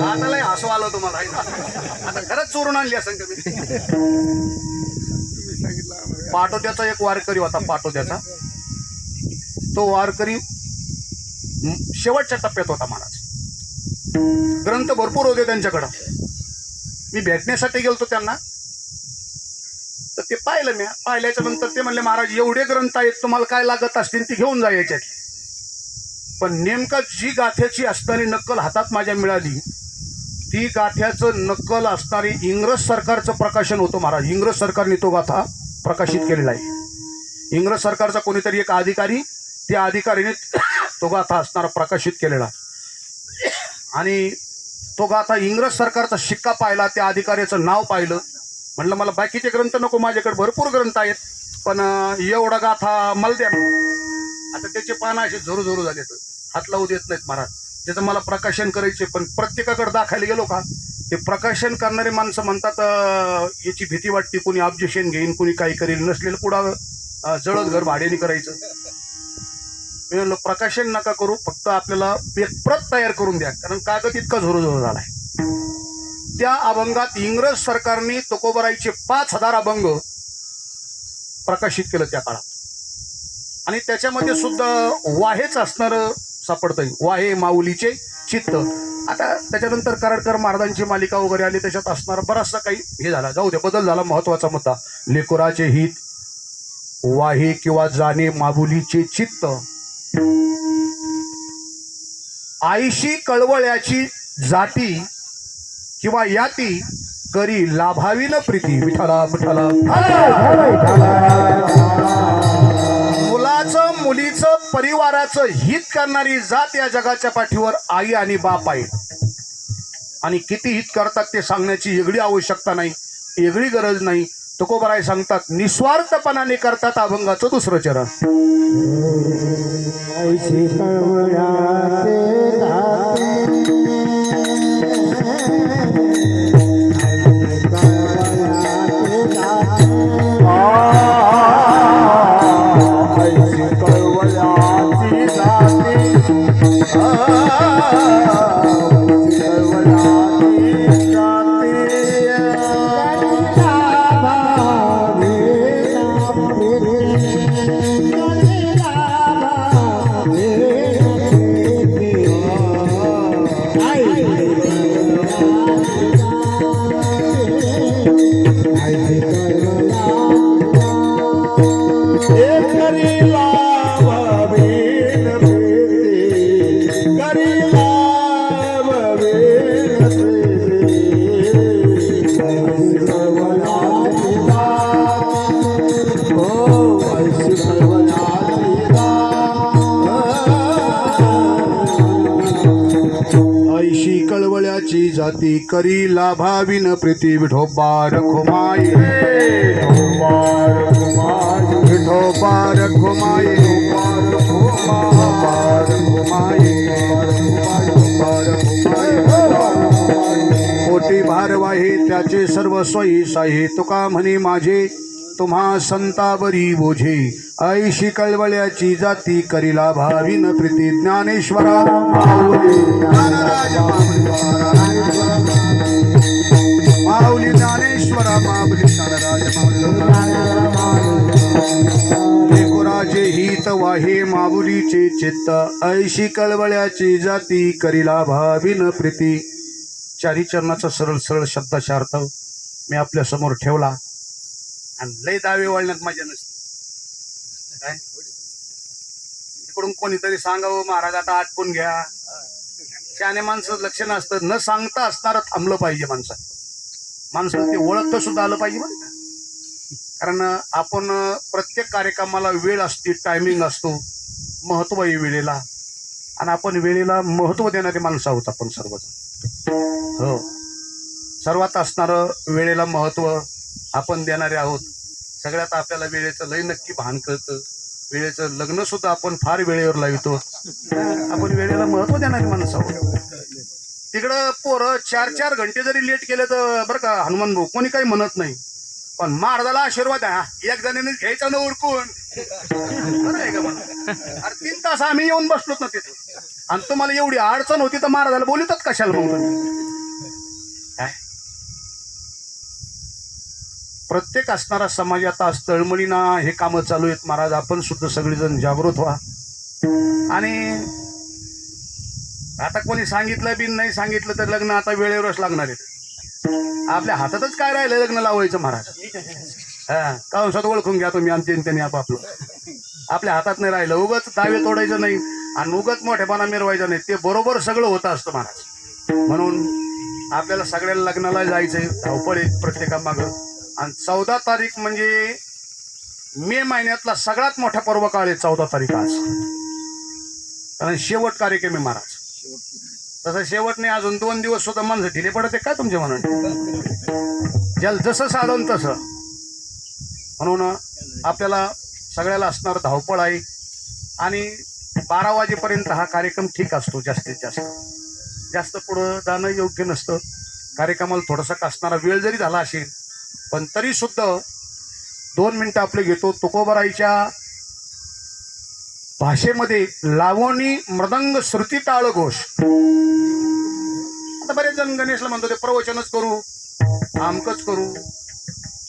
आता लय हसू आलं तुम्हाला. आता खरंच चोरून आणली असं कमी. पाटोद्याचा एक वारकरी होता. पाटोद्याचा तो वारकरी शेवटच्या टप्प्यात होता महाराज. ग्रंथ भरपूर होते त्यांच्याकडं. मी भेटण्यासाठी गेलतो त्यांना, तर ते पाहिलं. मी पाहिल्याच्या नंतर ते म्हणले महाराज एवढे ग्रंथ आहेत, तुम्हाला काय लागत असतील ती घेऊन जा याच्यातली. पण नेमका जी गाथ्याची असणारी नक्कल हातात माझ्या मिळाली ती गाथ्याचं नक्कल असणारी इंग्रज सरकारचं प्रकाशन होतं महाराज. इंग्रज सरकारने तो गाथा प्रकाशित केलेला आहे. इंग्रज सरकारचा कोणीतरी एक अधिकारी, त्या अधिकारीने तो गाथा असणारा प्रकाशित केलेला. आणि तो गाथा इंग्रज सरकारचा शिक्का पाहिला, त्या अधिकाऱ्याचं नाव पाहिलं. म्हणलं मला बाकीचे ग्रंथ नको, माझ्याकडे भरपूर ग्रंथ आहेत, पण एवढा गाथा मला द्या. आता त्याचे पानं असे झोरू झोरू झाले, हात लावू देत नाहीत महाराज. त्याचं मला प्रकाशन करायचे. पण प्रत्येकाकडे दाखवायला गेलो का ते प्रकाशन करणारे माणसं म्हणतात याची भीती वाटते, कोणी ऑब्जेक्शन घेईन, कोणी काही करेल, नसलेलं पुढं जळत घर भाड्याने करायचं. मी म्हणलं प्रकाशन नका करू, फक्त आपल्याला एक प्रत तयार करून द्या, कारण कागद इतका झोरोझोरो झालाय. त्या अभंगात इंग्रज सरकारने तुकोबराईचे 5,000 अभंग प्रकाशित केलं त्या काळात. आणि त्याच्यामध्ये सुद्धा वाहेच असणार सापडतंय, वाहे माऊलीचे चित्त. आता त्याच्यानंतर कराडकर महाराजांची मालिका वगैरे आली, त्याच्यात असणार बराचसा काही हे झाला, जाऊ दे, बदल झाला. महत्वाचा मुद्दा, लेकराचे हित, वाहे किंवा जाणे माऊलीचे चित्त, आईशी कळवळ्याची जाती किंवा याती करी लाभावी न प्रीती. विठाला विठाला. मुलाचं मुलीचं परिवाराचं हित करणारी जात या जगाच्या पाठीवर आई आणि बाप आहे. आणि किती हित करतात ते सांगण्याची वेगळी आवश्यकता नाही, वेगळी गरज नाही. तुकोबराय सांगतात, निस्वार्थपणाने करतात अभंगाचं दुसरं चरण. जाती करी लाभाविन प्रीती. विठोबा रखुमाई, विठोबा रखुमाई, मोठी भारवाही त्याचे सर्व सोयी साही. तुका म्हणे माझे तुम्हा संतावरी बोझे. ऐशी कळवळ्याची जाती करीला भाविन प्रीती. ज्ञानेश्वरा माऊली, ज्ञानेश्वरा माऊली, लेकुराचे हित वाहे माऊलीचे चित्त. ऐशी कळवळ्याची जाती करीला भाविन प्रीती. चारी चरणाचा सरळ सरळ शब्दाचा अर्थ मी आपल्या समोर ठेवला, आणि लय दावे वळण्यात मजा नसते. काय इकडून कोणीतरी सांगावं, महाराज आता आटपून घ्या. शाने माणसं लक्ष नसतं, न सांगता असणारं थांबलं पाहिजे. माणसाला ते ओळखतं सुद्धा आलं पाहिजे बरं का. कारण आपण प्रत्येक कार्यक्रमाला वेळ असते, टायमिंग असतो, महत्व आहे वेळेला, आणि आपण वेळेला महत्व देणारे माणसं आहोत आपण सर्वजण. हो, सर्वात असणारं वेळेला महत्व आपण देणारे आहोत. सगळ्यात आपल्याला वेळेचं लय नक्की भान कळतं. वेळेचं लग्न सुद्धा आपण फार वेळेवर लावतो. आपण वेळेला महत्व देणारी माणसं आहोत. तिकडं पोरं 4-4 घंटे जरी लेट केले तर बरं का हनुमान भाऊ, कोणी काही म्हणत नाही. पण महाराजाला आशीर्वाद आहे, एक जणांनी घ्यायचा ना उरकून, बरं आहे का म्हणून. अरे 3 तास आम्ही येऊन बसलोत ना तिथे, आणि तुम्हाला एवढी अडचण होती तर महाराजाला बोलतात कशाला मग तुम्ही. काय प्रत्येक असणारा समाज आता तळमळीना हे कामं चालू आहेत महाराज. आपण सुद्धा सगळेजण जागृत व्हा. आणि आता कोणी सांगितलं बी नाही सांगितलं तर लग्न आता वेळेवरच लागणार आहे. आपल्या हातातच काय राहिलं लग्न लावायचं महाराज. हा, काउन्सात ओळखून घ्या तुम्ही, आमचे त्यांनी आपापलं. आपल्या हातात नाही राहिलं. उगाच दावे तोडायचं नाही आणि उगाच मोठेपणा मिरवायचा नाही. ते बरोबर सगळं होतं असतं महाराज. म्हणून आपल्याला सगळ्याला लग्नाला जायचंय, धावपळ आहे प्रत्येकामागं. आणि 14 तारीख म्हणजे मे महिन्यातला सगळ्यात मोठा पर्व काळ आहे 14 तारीख आज. कारण शेवट कार्यक्रम आहे महाराज. तसं शेवट नाही, अजून 2 दिवस सुद्धा माणसं ढिले पडत आहे काय तुमच्या म्हणून. ज्याला जसं साधन तसं. म्हणून आपल्याला सगळ्याला असणार धावपळ आहे. आणि 12 वाजेपर्यंत हा कार्यक्रम ठीक असतो. जास्तीत जास्त पुढं जाणं योग्य नसतं. कार्यक्रमाला थोडासा असणारा वेळ जरी झाला असेल, पण तरी सुद्धा 2 मिनिटं आपले घेतो. तुकोबराईच्या भाषेमध्ये लावणी मृदंग श्रुती टाळ घोष. आता बरेच जण गणेशला म्हणतो ते प्रवचनच करू, आमकच करू.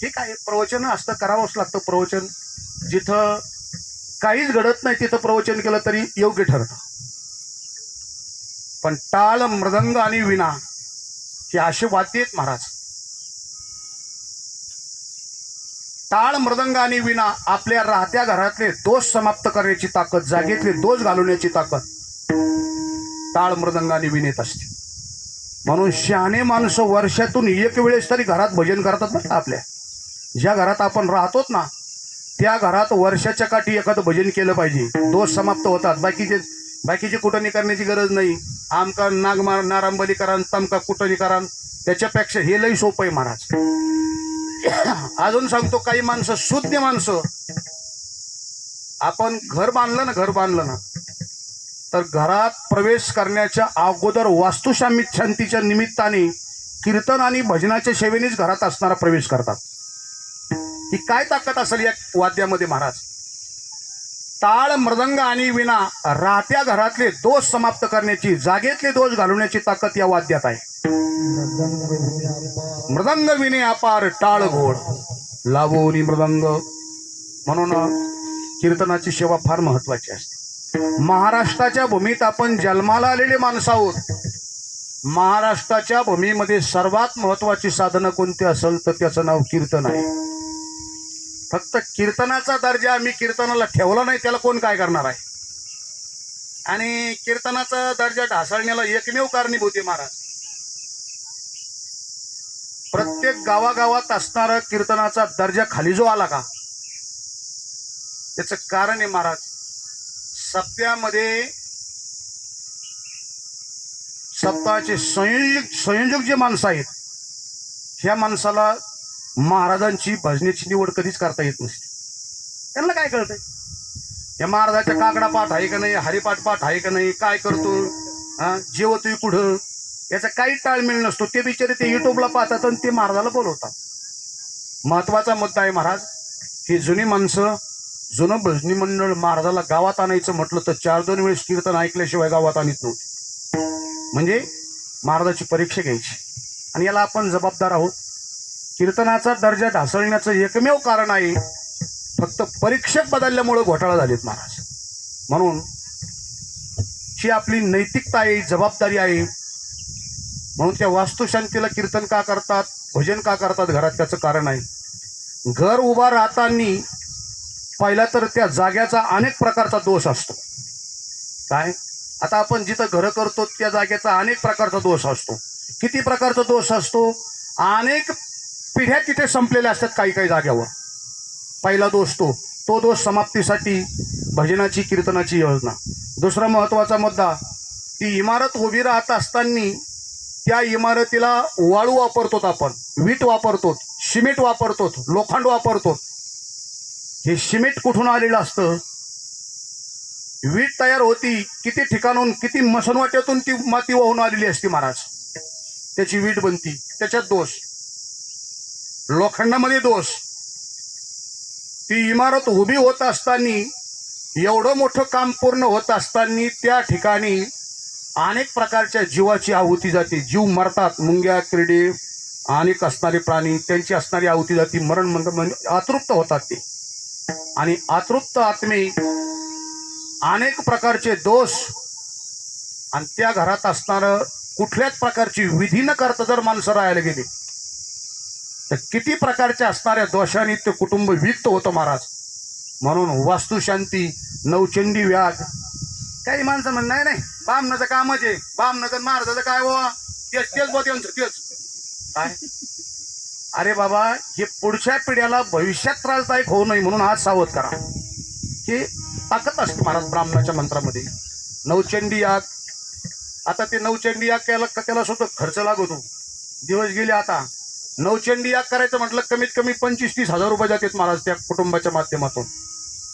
ठीक आहे, प्रवचन असतं, करावंच लागतं प्रवचन. जिथं काहीच घडत नाही तिथं प्रवचन केलं तरी योग्य ठरतं. पण टाळ मृदंग आणि विणा हे असे वाद्य आहेत महाराज. टाळ मृदंग आणि विणा आपल्या राहत्या घरातले दोष समाप्त करण्याची ताकद, जागेतले दोष घालवण्याची ताकद टाळ मृदंग आणि विणेत असते. म्हणून शहाणे माणसं वर्षातून एक वेळेस तरी घरात भजन करतात ना. आपल्या ज्या घरात आपण राहतोत ना त्या घरात वर्षाच्या काठी एखादं भजन केलं पाहिजे, दोष समाप्त होतात. बाकीचे कुटणी करण्याची गरज नाही. आमका नागमार नारांबली करा, तमका कुटणी करा, त्याच्यापेक्षा हे लई सोपं आहे महाराज. अजून सांगतो, काही माणसं शुद्ध माणसं, आपण घर बांधलं ना तर घरात प्रवेश करण्याच्या अगोदर वास्तुशांतीच्या निमित्ताने कीर्तन आणि भजनाच्या सेवेनेच घरात असणारा प्रवेश करतात. ही काय ताकद असेल या वाद्यामध्ये महाराज. टाळ मृदंग आणि विणा राहत्या घरातले दोष समाप्त करण्याची, जागेतले दोष घालवण्याची ताकद या वाद्यात आहे. मृदंग विणे अपार टाळ घोड लावोनी मृदंग. म्हणून कीर्तनाची सेवा फार महत्वाची असते. महाराष्ट्राच्या भूमीत आपण जन्माला आलेले माणसं आहोत. महाराष्ट्राच्या भूमीमध्ये सर्वात महत्वाची साधनं कोणती असेल तर त्याचं नाव कीर्तन आहे. फक्त कीर्तनाचा दर्जा आम्ही कीर्तनाला ठेवला नाही त्याला कोण काय करणार आहे. आणि कीर्तनाचा दर्जा ढासळण्याला एकमेव कारणीभूत आहे महाराज. प्रत्येक गावागावात असणारा कीर्तनाचा दर्जा खाली जो आला का त्याचं कारण आहे महाराज. सप्त्यामध्ये सप्ताहाचे संयोजक जे माणसं आहेत ह्या माणसाला महाराजांची भजनेची निवड कधीच करता येत नसते. त्यांना काय कळतंय या महाराजाच्या काकडा पाठ आहे का नाही, हरिपाठ पाठ आहे का नाही, काय करतो, जेवतोय कुठं, याचा काही ताळमेळ नसतो. ते बिचारे ते युट्यूबला पाहतात आणि ते महाराजाला बोलवतात. महत्वाचा मुद्दा आहे महाराज. ही जुनी माणसं, जुनं भजनी मंडळ महाराजाला गावात आणायचं म्हटलं तर 4-2 वेळेस कीर्तन ऐकल्याशिवाय गावात आणत नव्हते. म्हणजे महाराजाची परीक्षा घ्यायची. आणि याला आपण जबाबदार आहोत. कीर्तनाचा दर्जा ढासळण्याचं एकमेव कारण आहे फक्त परीक्षक बदलल्यामुळे घोटाळा झालेत महाराज. म्हणून ही आपली नैतिकता आहे, जबाबदारी आहे. म्हणून त्या वास्तुशांतीला कीर्तन का करतात, भजन का करतात घरात, त्याचं कारण आहे. घर उभा राहताना पहिला तर त्या जाग्याचा अनेक प्रकारचा दोष असतो. काय, आता आपण जिथं घरं करतो त्या जागेचा अनेक प्रकारचा दोष असतो. किती प्रकारचा दोष असतो, अनेक पिढ्या तिथे संपलेल्या असतात काही काही जाग्यावर. पहिला दोष तो दोष समाप्तीसाठी भजनाची कीर्तनाची योजना. दुसरा महत्वाचा मुद्दा, ती इमारत उभी राहत असताना त्या इमारतीला वाळू वापरतो, आपण वीट वापरतो, सिमेंट वापरतो, लोखंड वापरतो. हे सिमेंट कुठून आलेलं असतं, वीट तयार होती किती ठिकाणून, किती मसनवाट्यातून ती माती वाहून आलेली असते महाराज. त्याची वीट बनती, त्याच्यात दोष. लोखंडामध्ये दोष. ती इमारत उभी होत असताना, एवढं मोठं काम पूर्ण होत असताना त्या ठिकाणी अनेक प्रकारच्या जीवाची आहुती जाते. जीव मरतात, मुंग्या, किरडे, अनेक असणारे प्राणी, त्यांची असणारी आहुती जाते. मरण म्हणजे अतृप्त होतात ते. आणि अतृप्त आत्मे अनेक प्रकारचे दोष. आणि त्या घरात असणारं कुठल्याच प्रकारची विधी न करता जर माणसं राहायला गेली तर किती प्रकारच्या असणाऱ्या दोषांनी ते कुटुंब विक्त होतं महाराज. म्हणून वास्तुशांती, नवचंडी व्याज. काही माणसं म्हण नाही नाही बामनाचं कामच आहे, बामनाचं महाराजाचं काय बाबा, तेच बो त्यांचं तेच काय. अरे बाबा, हे पुढच्या पिढ्याला भविष्यात त्रासदायक होऊ नये म्हणून आज सावध करा. हे ताकद असते महाराज ब्राह्मणाच्या मंत्रामध्ये. नवचंडी याग, आता ते नवचंडी याग केला का त्याला सुद्धा खर्च लागतो. दिवस गेले, आता नवचंडी याग करायचं म्हटलं कमीत कमी 25-30 हजार रुपये जातात महाराज त्या कुटुंबाच्या माध्यमातून.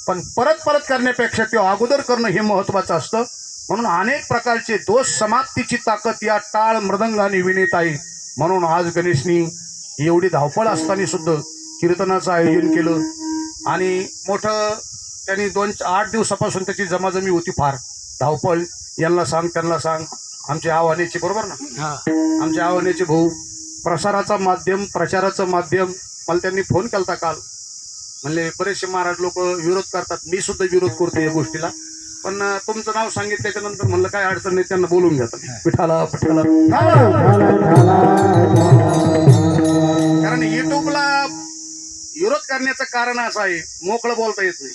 पण परत करण्यापेक्षा ते अगोदर करणं हे महत्वाचं असतं. म्हणून अनेक प्रकारचे दोष समाप्तीची ताकद या टाळ मृदंग आणि विणेत आहे. म्हणून आज गणेशनी एवढी धावपळ असताना सुद्धा कीर्तनाचं आयोजन केलं आणि मोठं त्यांनी 8 दिवसापासून त्याची जमाजमी होती फार धावपळ. यांना सांग त्यांना सांग. आमचे आव्हानेचे बरोबर ना, आमचे आव्हानेचे भाऊ प्रसाराचा माध्यम प्रचाराचं माध्यम. मला त्यांनी फोन केलता काल. म्हणले बरेचसे महाराज लोक विरोध करतात, मी सुद्धा विरोध करतो या गोष्टीला, पण तुमचं नाव सांगितल्याच्या नंतर म्हणलं काय अडचण नाही, त्यांना बोलून घ्या पिठाला पिठाला. कारण युट्यूबला विरोध करण्याचं कारण असं आहे, मोकळं बोलता येत नाही,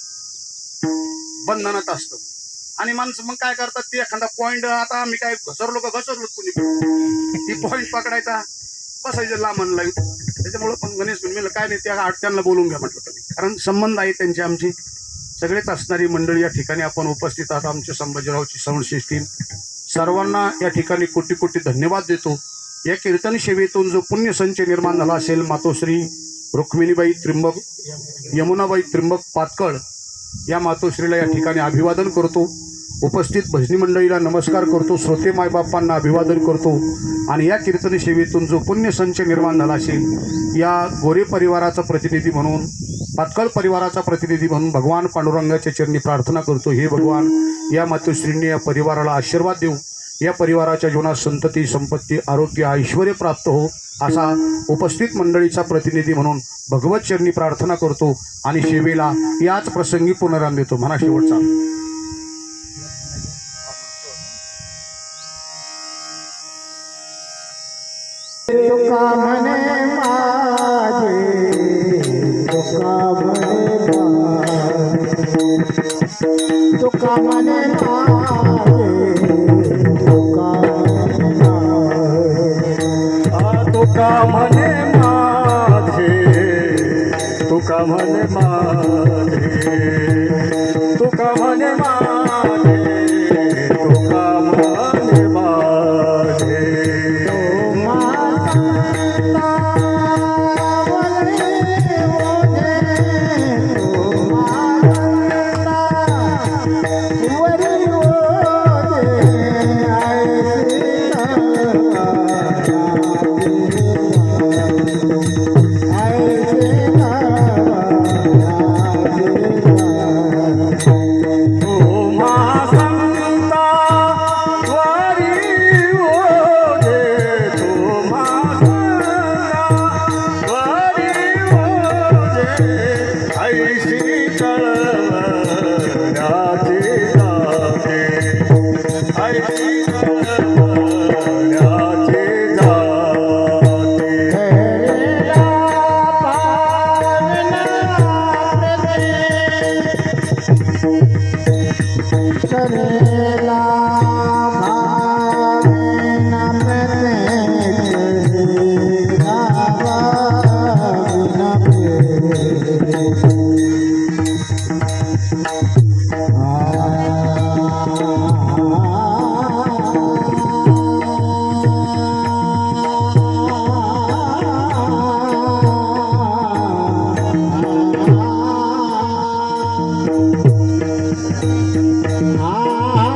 बंधनात असतं. आणि माणसं मग काय करतात, ते एखादा पॉईंट, आता आम्ही काय घसरलो कुणी ती पॉईंट पकडायचा बसायचं लांबण लाईन. त्याच्यामुळं पण गणेश म्हणलं काय नाही, त्यांना बोलून घ्या म्हटलं तुम्ही, कारण संबंध आहे त्यांची आमची सगळेच असणारी मंडळी या ठिकाणी आपण उपस्थित आहात. आमच्या संभाजीरावची संशेष टीम सर्वांना या ठिकाणी कोटी कोटी धन्यवाद देतो. या कीर्तन सेवेतून जो पुण्यसंचय निर्माण झाला असेल, मातोश्री रुक्मिणीबाई त्रिंबक यमुनाबाई त्रिंबक पातकळ या मातोश्रीला या ठिकाणी अभिवादन करतो. उपस्थित भजनी मंडळीला नमस्कार करतो. श्रोते मायबापांना अभिवादन करतो. आणि या कीर्तन सेवेतून जो पुण्यसंचय निर्माण झाला असेल, या गोरे परिवाराचा प्रतिनिधी म्हणून, पातकळ परिवाराचा प्रतिनिधी म्हणून भगवान पांडुरंगाच्या चरणी प्रार्थना करतो. हे भगवान, या मातोश्रींनी या परिवाराला आशीर्वाद देऊ, या परिवाराच्या जीवनात संतती संपत्ती आरोग्य ऐश्वर्य प्राप्त हो, असा उपस्थित मंडळीचा प्रतिनिधी म्हणून भगवत चरणी प्रार्थना करतो. आणि सेवेला याच प्रसंगी पुनराम देतो. म्हणा शेवटचा. तुका म्हणे माझे, तुका म्हणे माझे, तुका म्हणे माझे, तुका म्हणे माझे, तुका म्हणे माझे, तुका म्हणे माझे, तुका म्हणे माझे. Ah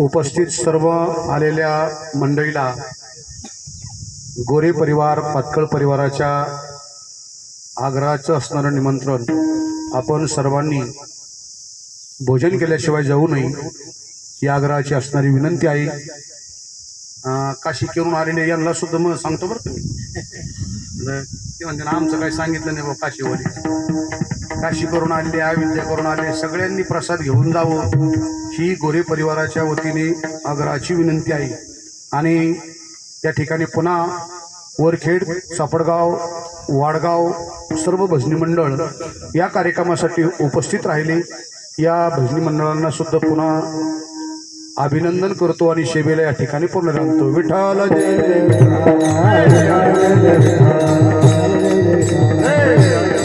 उपस्थित सर्व आलेल्या मंडळीला गोरे परिवार पातकळ परिवाराच्या आग्रहाचं असणारं निमंत्रण आपण सर्वांनी भोजन केल्याशिवाय जाऊ नये ही आग्रहाची असणारी विनंती आहे. काशी करून आलेले यांना सुद्धा मग सांगतो बरं तुम्ही ते म्हणते ना आमचं काही सांगितलं नाही बाबा काशीवर काशी करून आलेले अविद्या करून आले सगळ्यांनी प्रसाद घेऊन जावं ही गोरे परिवाराच्या वतीने आग्रहाची विनंती आहे. आणि या ठिकाणी पुन्हा वरखेड सापडगाव वाडगाव सर्व भजनी मंडळ या कार्यक्रमासाठी उपस्थित राहिले. या भजनी मंडळांना सुद्धा पुन्हा अभिनंदन करतो आणि शेवेला या ठिकाणी पूर्ण राहतो. विठ्ठल जय जय